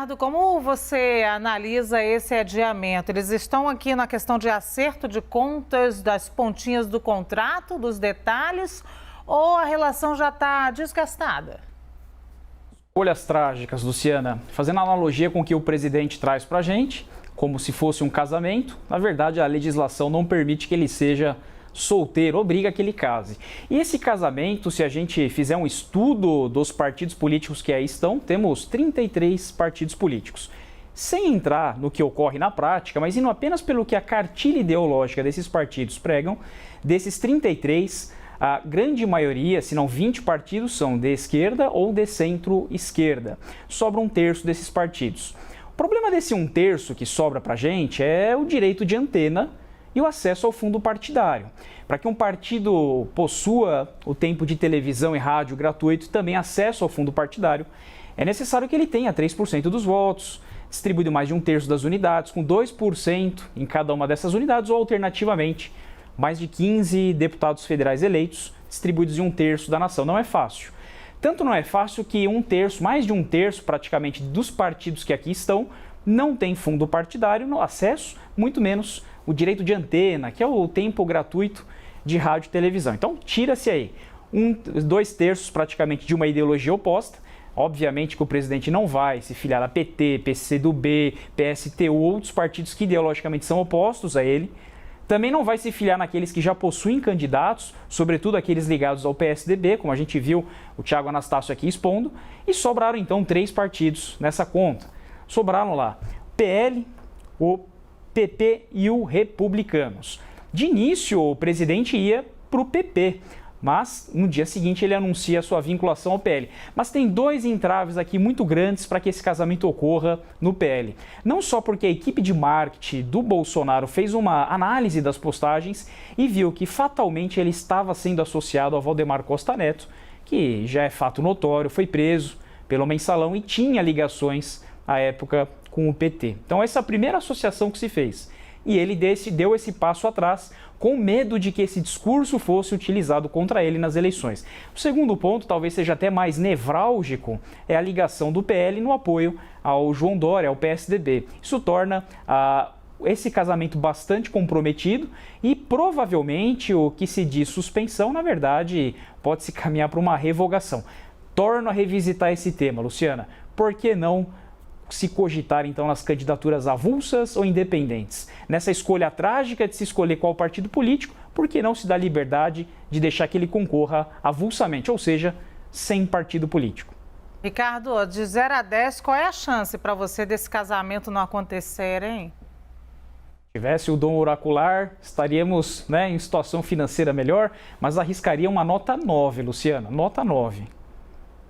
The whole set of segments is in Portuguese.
Ricardo, como você analisa esse adiamento? Eles estão aqui na questão de acerto de contas, das pontinhas do contrato, dos detalhes, ou a relação já está desgastada? Escolhas trágicas, Luciana. Fazendo analogia com o que o presidente traz para a gente, como se fosse um casamento, na verdade a legislação não permite que ele seja solteiro, obriga que ele case. E esse casamento, se a gente fizer um estudo dos partidos políticos que aí estão, temos 33 partidos políticos. Sem entrar no que ocorre na prática, mas indo apenas pelo que a cartilha ideológica desses partidos pregam, desses 33, a grande maioria, se não 20 partidos, são de esquerda ou de centro-esquerda. Sobra um terço desses partidos. O problema desse um terço que sobra para a gente é o direito de antena e o acesso ao fundo partidário. Para que um partido possua o tempo de televisão e rádio gratuito e também acesso ao fundo partidário, é necessário que ele tenha 3% dos votos, distribuído mais de um terço das unidades, com 2% em cada uma dessas unidades, ou alternativamente, mais de 15 deputados federais eleitos, distribuídos em um terço da nação. Não é fácil. Tanto não é fácil que um terço, mais de um terço praticamente dos partidos que aqui estão, não tem fundo partidário no acesso, muito menos o direito de antena, que é o tempo gratuito de rádio e televisão. Então, tira-se aí 2/3 praticamente de uma ideologia oposta. Obviamente que o presidente não vai se filiar a PT, PCdoB, PSTU, outros partidos que ideologicamente são opostos a ele. Também não vai se filiar naqueles que já possuem candidatos, sobretudo aqueles ligados ao PSDB, como a gente viu o Thiago Anastácio aqui expondo. E sobraram então 3 partidos nessa conta. Sobraram lá o PL, o PP e o Republicanos. De início, o presidente ia para o PP, mas no dia seguinte ele anuncia a sua vinculação ao PL. Mas tem 2 entraves aqui muito grandes para que esse casamento ocorra no PL. Não só porque a equipe de marketing do Bolsonaro fez uma análise das postagens e viu que fatalmente ele estava sendo associado a Valdemar Costa Neto, que já é fato notório, foi preso pelo Mensalão e tinha ligações à época com o PT. Então essa é a primeira associação que se fez. E ele deu esse passo atrás com medo de que esse discurso fosse utilizado contra ele nas eleições. O segundo ponto, talvez seja até mais nevrálgico, é a ligação do PL no apoio ao João Dória, ao PSDB. Isso torna esse casamento bastante comprometido e provavelmente o que se diz suspensão, na verdade, pode se caminhar para uma revogação. Torno a revisitar esse tema, Luciana. Por que não se cogitar então nas candidaturas avulsas ou independentes? Nessa escolha trágica de se escolher qual partido político, por que não se dá liberdade de deixar que ele concorra avulsamente, ou seja, sem partido político? Ricardo, de 0 a 10, qual é a chance para você desse casamento não acontecer, hein? Se tivesse o dom oracular, estaríamos, em situação financeira melhor, mas arriscaria uma nota 9, Luciana, nota 9.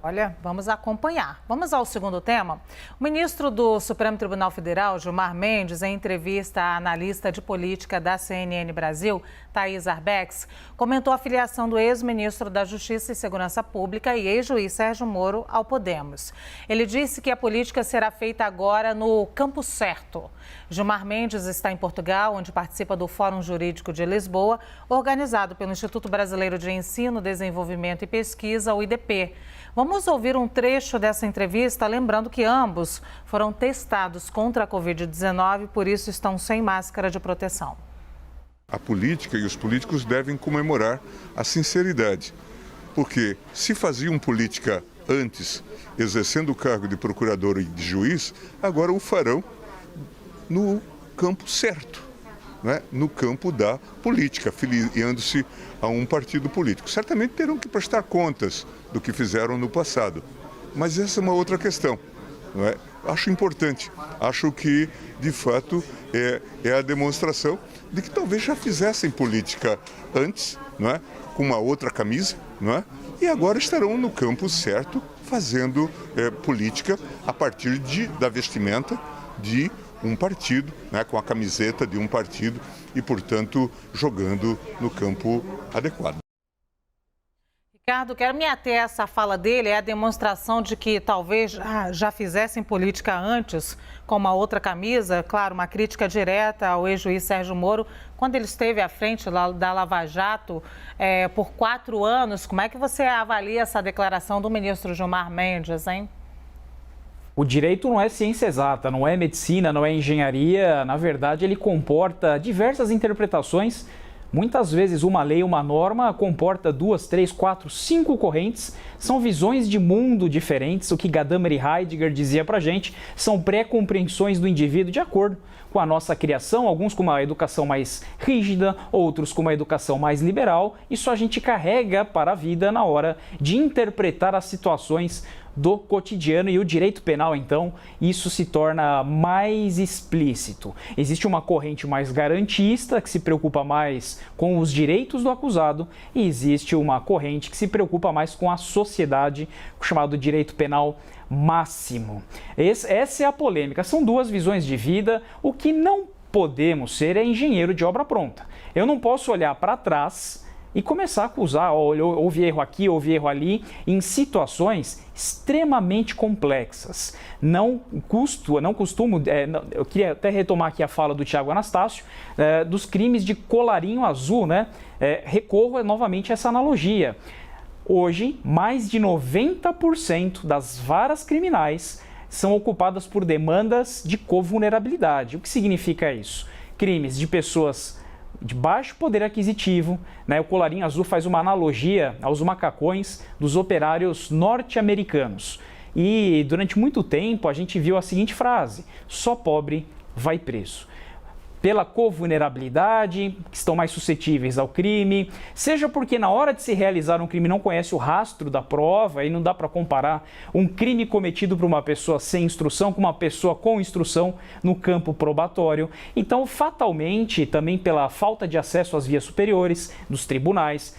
Olha, vamos acompanhar. Vamos ao segundo tema. O ministro do Supremo Tribunal Federal, Gilmar Mendes, em entrevista à analista de política da CNN Brasil, Thaís Arbex, comentou a filiação do ex-ministro da Justiça e Segurança Pública e ex-juiz Sérgio Moro ao Podemos. Ele disse que a política será feita agora no campo certo. Gilmar Mendes está em Portugal, onde participa do Fórum Jurídico de Lisboa, organizado pelo Instituto Brasileiro de Ensino, Desenvolvimento e Pesquisa, o IDP. Vamos ouvir um trecho dessa entrevista, lembrando que ambos foram testados contra a Covid-19, por isso estão sem máscara de proteção. A política e os políticos devem comemorar a sinceridade, porque se faziam política antes, exercendo o cargo de procurador e de juiz, agora o farão no campo certo, no campo da política, filiando-se a um partido político. Certamente terão que prestar contas do que fizeram no passado, mas essa é uma outra questão. Acho importante, acho que de fato é a demonstração de que talvez já fizessem política antes, com uma outra camisa, e agora estarão no campo certo fazendo política a partir da vestimenta de um partido, com a camiseta de um partido e, portanto, jogando no campo adequado. Ricardo, quero me ater a essa fala dele, é a demonstração de que talvez já fizessem política antes, com uma outra camisa, claro, uma crítica direta ao ex-juiz Sérgio Moro, quando ele esteve à frente da Lava Jato por 4 anos. Como é que você avalia essa declaração do ministro Gilmar Mendes, hein? O direito não é ciência exata, não é medicina, não é engenharia. Na verdade, ele comporta diversas interpretações. Muitas vezes uma lei, uma norma, comporta 2, 3, 4, 5 correntes. São visões de mundo diferentes. O que Gadamer e Heidegger dizia pra gente são pré-compreensões do indivíduo de acordo com a nossa criação, alguns com uma educação mais rígida, outros com uma educação mais liberal. Isso a gente carrega para a vida na hora de interpretar as situações do cotidiano, e o direito penal, então, isso se torna mais explícito. Existe uma corrente mais garantista, que se preocupa mais com os direitos do acusado, e existe uma corrente que se preocupa mais com a sociedade, chamado direito penal máximo. Essa é a polêmica. São duas visões de vida. O que não podemos ser é engenheiro de obra pronta. Eu não posso olhar para trás e começar a acusar, houve erro aqui, houve erro ali, em situações extremamente complexas. Eu queria até retomar aqui a fala do Tiago Anastácio, dos crimes de colarinho azul, né? Recorro novamente a essa analogia. Hoje, mais de 90% das varas criminais são ocupadas por demandas de covulnerabilidade. O que significa isso? Crimes de pessoas de baixo poder aquisitivo, né? O colarinho azul faz uma analogia aos macacões dos operários norte-americanos. E durante muito tempo a gente viu a seguinte frase: só pobre vai preso. Pela covulnerabilidade, que estão mais suscetíveis ao crime, seja porque na hora de se realizar um crime não conhece o rastro da prova, e não dá para comparar um crime cometido por uma pessoa sem instrução com uma pessoa com instrução no campo probatório. Então, fatalmente, também pela falta de acesso às vias superiores dos tribunais,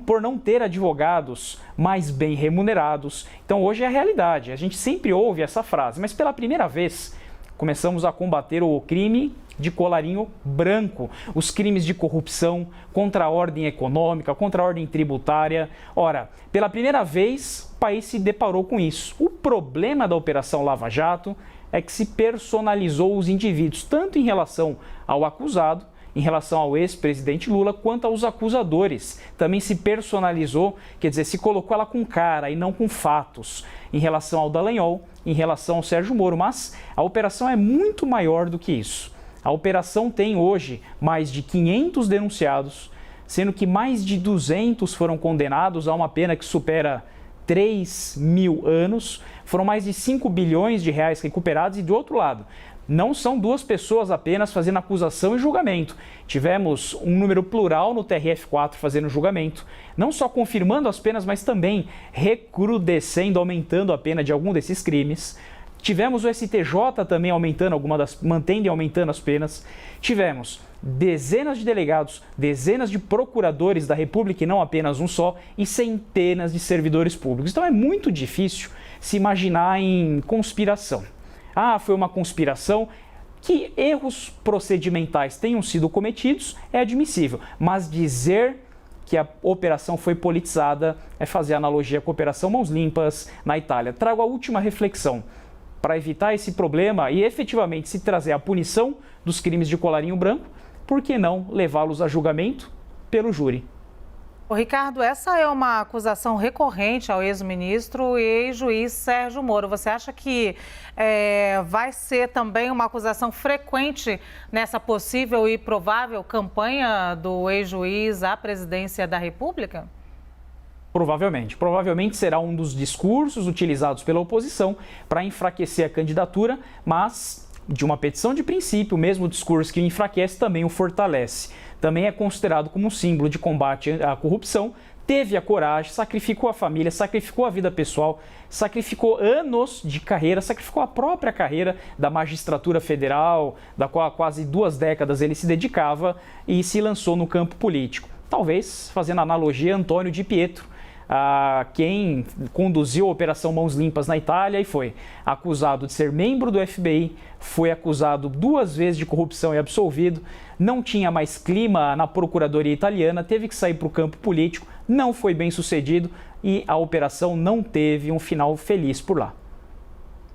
por não ter advogados mais bem remunerados. Então, hoje é a realidade. A gente sempre ouve essa frase, mas pela primeira vez começamos a combater o crime de colarinho branco, os crimes de corrupção contra a ordem econômica, contra a ordem tributária. Ora, pela primeira vez, o país se deparou com isso. O problema da Operação Lava Jato é que se personalizou os indivíduos, tanto em relação ao acusado, em relação ao ex-presidente Lula, quanto aos acusadores. Também se personalizou, quer dizer, se colocou ela com cara e não com fatos, em relação ao Dallagnol, em relação ao Sérgio Moro. Mas a operação é muito maior do que isso. A operação tem hoje mais de 500 denunciados, sendo que mais de 200 foram condenados a uma pena que supera 3.000 anos. Foram mais de 5 bilhões de reais recuperados e, do outro lado, não são duas pessoas apenas fazendo acusação e julgamento. Tivemos um número plural no TRF4 fazendo julgamento, não só confirmando as penas, mas também recrudescendo, aumentando a pena de algum desses crimes. Tivemos o STJ também mantendo e aumentando as penas. Tivemos dezenas de delegados, dezenas de procuradores da República, e não apenas um só, e centenas de servidores públicos. Então é muito difícil se imaginar em conspiração. Ah, foi uma conspiração. Que erros procedimentais tenham sido cometidos é admissível, mas dizer que a operação foi politizada é fazer analogia com a Operação Mãos Limpas na Itália. Trago a última reflexão. Para evitar esse problema e efetivamente se trazer a punição dos crimes de colarinho branco, por que não levá-los a julgamento pelo júri? Ô, Ricardo, essa é uma acusação recorrente ao ex-ministro e ex-juiz Sérgio Moro. Você acha que vai ser também uma acusação frequente nessa possível e provável campanha do ex-juiz à presidência da República? Provavelmente será um dos discursos utilizados pela oposição para enfraquecer a candidatura, mas de uma petição de princípio, o mesmo discurso que o enfraquece também o fortalece. Também é considerado como um símbolo de combate à corrupção. Teve a coragem, sacrificou a família, sacrificou a vida pessoal, sacrificou anos de carreira, sacrificou a própria carreira da magistratura federal, da qual há quase 2 décadas ele se dedicava, e se lançou no campo político. Talvez fazendo analogia a Antônio Di Pietro, quem conduziu a Operação Mãos Limpas na Itália e foi acusado de ser membro do FBI, foi acusado 2 vezes de corrupção e absolvido, não tinha mais clima na procuradoria italiana, teve que sair para o campo político, não foi bem sucedido e a operação não teve um final feliz por lá.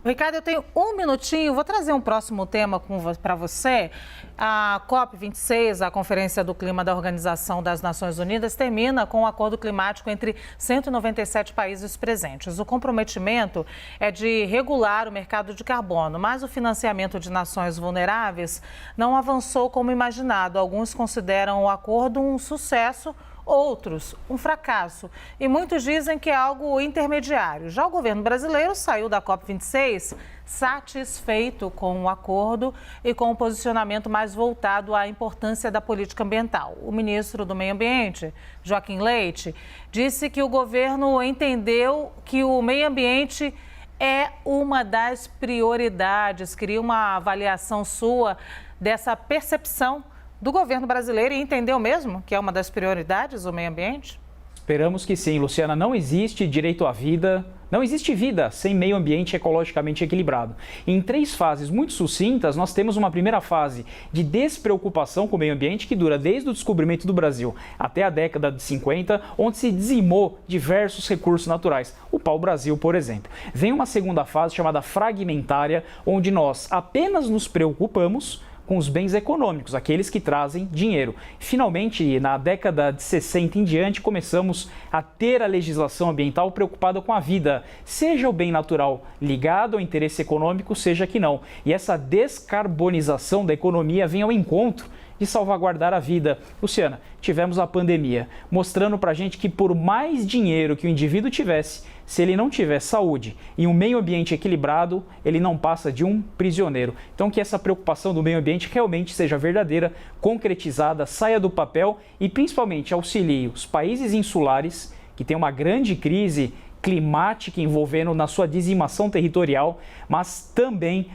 Ricardo, eu tenho um minutinho, vou trazer um próximo tema para você. A COP26, a Conferência do Clima da Organização das Nações Unidas, termina com um acordo climático entre 197 países presentes. O comprometimento é de regular o mercado de carbono, mas o financiamento de nações vulneráveis não avançou como imaginado. Alguns consideram o acordo um sucesso, outros um fracasso. E muitos dizem que é algo intermediário. Já o governo brasileiro saiu da COP26 satisfeito com o acordo e com o posicionamento mais voltado à importância da política ambiental. O ministro do Meio Ambiente, Joaquim Leite, disse que o governo entendeu que o meio ambiente é uma das prioridades. Queria uma avaliação sua dessa percepção do governo brasileiro e entendeu mesmo que é uma das prioridades o meio ambiente? Esperamos que sim, Luciana. Não existe direito à vida, não existe vida sem meio ambiente ecologicamente equilibrado. Em 3 fases muito sucintas, nós temos uma primeira fase de despreocupação com o meio ambiente que dura desde o descobrimento do Brasil até a década de 50, onde se dizimou diversos recursos naturais, o pau-brasil, por exemplo. Vem uma segunda fase chamada fragmentária, onde nós apenas nos preocupamos com os bens econômicos, aqueles que trazem dinheiro. Finalmente, na década de 60 em diante, começamos a ter a legislação ambiental preocupada com a vida, seja o bem natural ligado ao interesse econômico, seja que não. E essa descarbonização da economia vem ao encontro de salvaguardar a vida. Luciana, tivemos a pandemia, mostrando pra gente que por mais dinheiro que o indivíduo tivesse, se ele não tiver saúde e um meio ambiente equilibrado, ele não passa de um prisioneiro. Então que essa preocupação do meio ambiente realmente seja verdadeira, concretizada, saia do papel e principalmente auxilie os países insulares, que têm uma grande crise climática envolvendo na sua dizimação territorial, mas também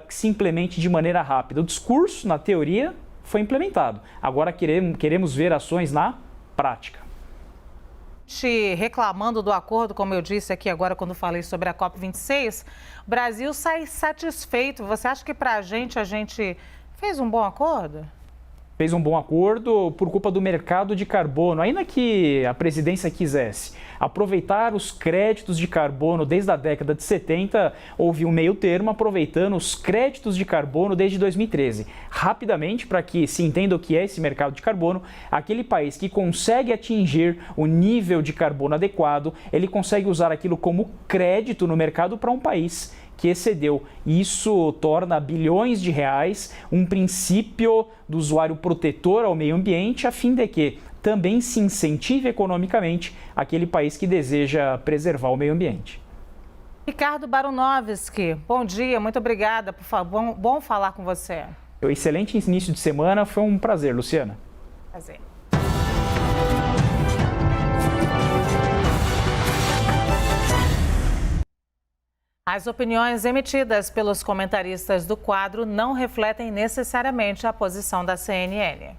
que se implemente de maneira rápida. O discurso, na teoria, foi implementado. Agora queremos ver ações na prática. Reclamando do acordo, como eu disse aqui agora quando falei sobre a COP26, o Brasil sai satisfeito. Você acha que para a gente fez um bom acordo? Fez um bom acordo por culpa do mercado de carbono, ainda que a presidência quisesse aproveitar os créditos de carbono desde a década de 70, houve um meio termo aproveitando os créditos de carbono desde 2013. Rapidamente, para que se entenda o que é esse mercado de carbono, aquele país que consegue atingir o nível de carbono adequado, ele consegue usar aquilo como crédito no mercado para um país que excedeu. Isso torna bilhões de reais um princípio do usuário protetor ao meio ambiente, a fim de que também se incentive economicamente aquele país que deseja preservar o meio ambiente. Ricardo Barunovski, bom dia, muito obrigada, por favor, bom falar com você. Excelente início de semana, foi um prazer, Luciana. Prazer. As opiniões emitidas pelos comentaristas do quadro não refletem necessariamente a posição da CNN.